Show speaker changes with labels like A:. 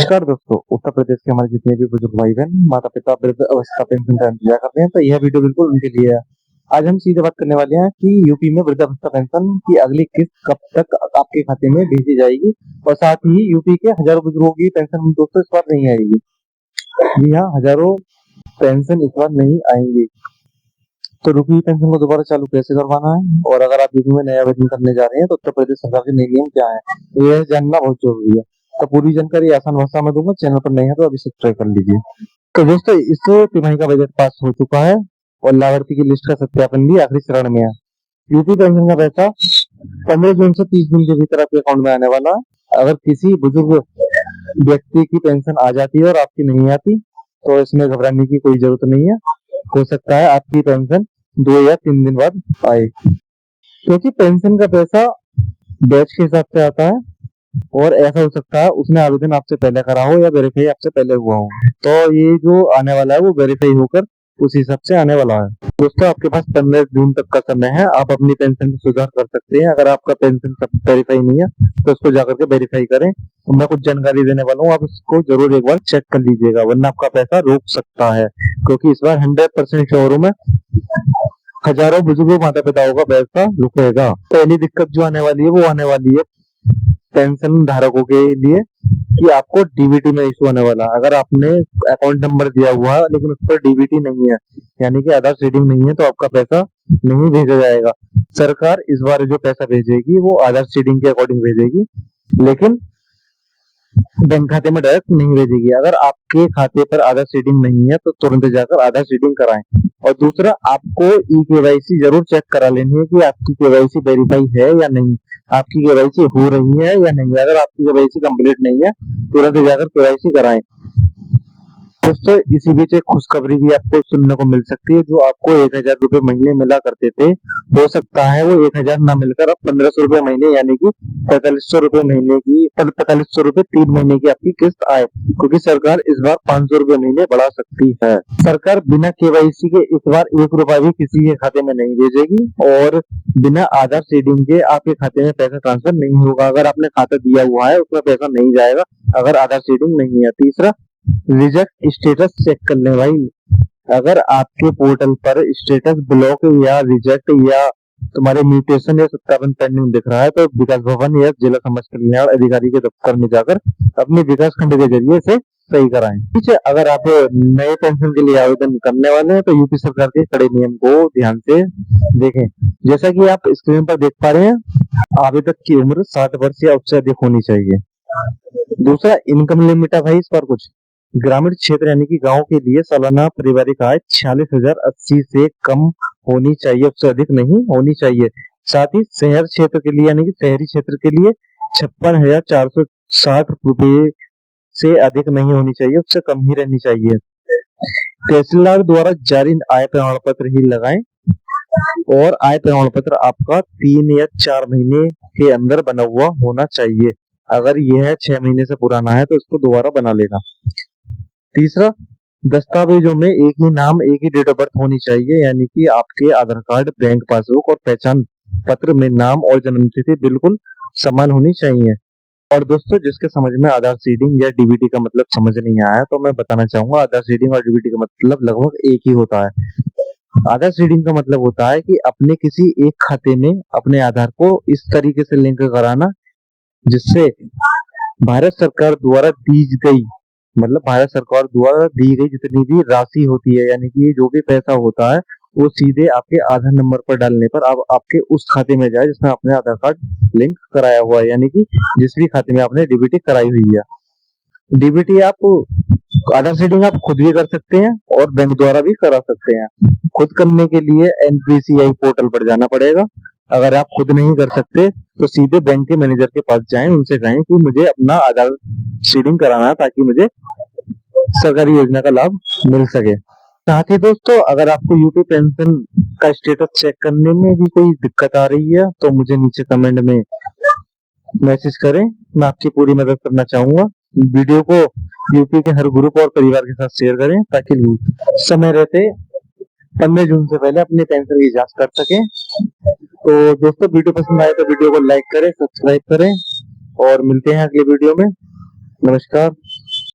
A: नमस्कार दोस्तों। उत्तर प्रदेश के हमारे जितने भी बुजुर्ग भाई बहन माता पिता वृद्ध अवस्था पेंशन का इंतजार करते हैं, तो यह वीडियो बिल्कुल उनके लिए है। आज हम सीधे बात करने वाले हैं कि यूपी में वृद्ध अवस्था पेंशन की अगली किस्त कब तक आपके खाते में भेजी जाएगी, और साथ ही यूपी के हजारों बुजुर्गों की पेंशन दोस्तों इस बार नहीं आएगी। जी हाँ, हजारों पेंशन इस बार नहीं आएंगी। तो रुकी पेंशन को दोबारा चालू कैसे करवाना है, और अगर आप यूपी में नया आवेदन करने जा रहे हैं तो उत्तर प्रदेश सरकार के नए नियम क्या है, यह जानना बहुत जरूरी है। तो पूरी जानकारी आसान भाषा में दूंगा। चैनल पर नए हैं तो अभी सब्सक्राइब कर लीजिए। तो दोस्तों, इस तिमाही का बजट पास हो चुका है और लाभार्थी की लिस्ट का सत्यापन भी आखिरी चरण में है। यूपी पेंशन का पैसा 15 जून से 30 जून के भीतर आपके अकाउंट में आने वाला है। अगर किसी बुजुर्ग व्यक्ति की पेंशन आ जाती है और आपकी नहीं आती, तो इसमें घबराने की कोई जरूरत नहीं है। हो सकता है आपकी पेंशन 2 या 3 दिन बाद आए, क्योंकि पेंशन का पैसा बैच के हिसाब से आता है। और ऐसा हो सकता है उसने आवेदन आपसे पहले करा हो या वेरीफाई आपसे पहले हुआ हो, तो ये जो आने वाला है वो वेरीफाई होकर उस हिसाब से आने वाला है। दोस्तों, आपके पास 15 जून तक का समय है। आप अपनी पेंशन में सुधार कर सकते हैं। अगर आपका पेंशन वेरीफाई नहीं है तो उसको जाकर के वेरीफाई करें। तो मैं कुछ जानकारी देने वाला हूँ, आप इसको जरूर एक बार चेक कर लीजिएगा, वरना आपका पैसा रोक सकता है। क्योंकि इस बार 100% श्योर हूं मैं, हजारों बुजुर्गों माता पिताओं का पैसा रुकेगा। पहली दिक्कत जो आने वाली है वो आने वाली है पेंशन धारकों के लिए कि आपको डीबीटी में इशू होने वाला। अगर आपने अकाउंट नंबर दिया हुआ है लेकिन उस पर डीबीटी नहीं है, यानी कि आधार सीडिंग नहीं है, तो आपका पैसा नहीं भेजा जाएगा। सरकार इस बार जो पैसा भेजेगी वो आधार सीडिंग के अकॉर्डिंग भेजेगी, लेकिन बैंक खाते में डायरेक्ट नहीं भेजेगी। अगर आपके खाते पर आधार सीडिंग नहीं है तो तुरंत जाकर आधार सीडिंग कराएं। और दूसरा, आपको ई केवाईसी जरूर चेक करा लेनी है कि आपकी केवाईसी वेरीफाई है या नहीं, आपकी केवाईसी हो रही है या नहीं। अगर आपकी केवाईसी कंप्लीट नहीं है, तुरंत जाकर केवाईसी कराएं। दोस्तों, इसी बीच एक खुशखबरी भी आपको सुनने को मिल सकती है। जो आपको 1000 रुपए महीने मिला करते थे, हो सकता है वो 1000 ना मिलकर अब 1500 रुपए महीने, यानी कि 4500 रुपए महीने की 4500 रुपए 3 महीने की आपकी किस्त आए, क्योंकि सरकार इस बार 500 रुपए महीने बढ़ा सकती है। सरकार बिना केवाईसी के इस बार 1 रुपया भी किसी के खाते में नहीं भेजेगी, और बिना आधार सीडिंग के आपके खाते में पैसा ट्रांसफर नहीं होगा। अगर आपने खाता दिया हुआ है उसमें पैसा नहीं जाएगा अगर आधार सीडिंग नहीं है। तीसरा, रिजेक्ट स्टेटस चेक कर ले भाई। अगर आपके पोर्टल पर स्टेटस ब्लॉक या रिजेक्ट या तुम्हारे म्यूटेशन या सत्यापन पेंडिंग दिख रहा है, तो विकास भवन या जिला समाज कल्याण अधिकारी के दफ्तर में जाकर अपने विकास खंड के जरिए इसे सही कराएं। ठीक है, अगर आप नए पेंशन के लिए आवेदन करने वाले हैं तो यूपी सरकार के कड़े नियम को ध्यान से देखें। जैसा कि आप स्क्रीन पर देख पा रहे हैं, आवेदक की उम्र 60 वर्ष या उससे अधिक होनी चाहिए। दूसरा, इनकम लिमिट है भाई इस पर कुछ। ग्रामीण क्षेत्र यानी कि गांव के लिए सालाना पारिवारिक आय 46,080 से कम होनी चाहिए, उससे अधिक नहीं होनी चाहिए। साथ ही शहर क्षेत्र के लिए यानी कि शहरी क्षेत्र के लिए 56,460 रुपए से अधिक नहीं होनी चाहिए, उससे कम ही रहनी चाहिए। तहसीलदार द्वारा जारी आय प्रमाण पत्र ही लगाएं, और आय प्रमाण पत्र आपका 3 या 4 महीने के अंदर बना हुआ होना चाहिए। अगर यह 6 महीने से पुराना है तो इसको दोबारा बना लेना। तीसरा, दस्तावेजों में एक ही नाम, एक ही डेट ऑफ बर्थ होनी चाहिए, यानी कि आपके आधार कार्ड, बैंक पासबुक और पहचान पत्र में नाम और जन्म तिथि बिल्कुल समान होनी चाहिए। और दोस्तों, जिसके समझ में आधार सीडिंग या डीबीटी का मतलब समझ नहीं आया, तो मैं बताना चाहूंगा, आधार सीडिंग और डीबीटी का मतलब लगभग एक ही होता है। आधार सीडिंग का मतलब होता है कि अपने किसी एक खाते में अपने आधार को इस तरीके से लिंक कराना जिससे भारत सरकार द्वारा दी गई, मतलब भारत सरकार द्वारा दी गई जितनी भी राशि होती है, यानी कि जो भी पैसा होता है, वो सीधे आपके आधार नंबर पर डालने पर आपके उस खाते में जाए जिसमें आपने आधार कार्ड लिंक कराया हुआ है, यानी कि जिस भी खाते में आपने डीबीटी कराई हुई है। डीबीटी आप आधार सीडिंग आप खुद भी कर सकते हैं और बैंक द्वारा भी करा सकते हैं। खुद करने के लिए एनपीसीआई पोर्टल पर जाना पड़ेगा। अगर आप खुद नहीं कर सकते तो सीधे बैंक के मैनेजर के पास जाएं, उनसे कहें कि मुझे अपना आधार सीडिंग कराना है ताकि मुझे सरकारी योजना का लाभ मिल सके। साथ ही दोस्तों, अगर आपको यूपी पेंशन का स्टेटस चेक करने में भी कोई दिक्कत आ रही है तो मुझे नीचे कमेंट में मैसेज करें, मैं आपकी पूरी मदद करना चाहूंगा। वीडियो को यूपी के हर ग्रुप और परिवार के साथ शेयर करें ताकि समय रहते 15 जून से पहले अपने पेंशन की जांच कर सकें। तो दोस्तों, वीडियो पसंद आए तो वीडियो को लाइक करें, सब्सक्राइब करें, और मिलते हैं अगले वीडियो में। नमस्कार।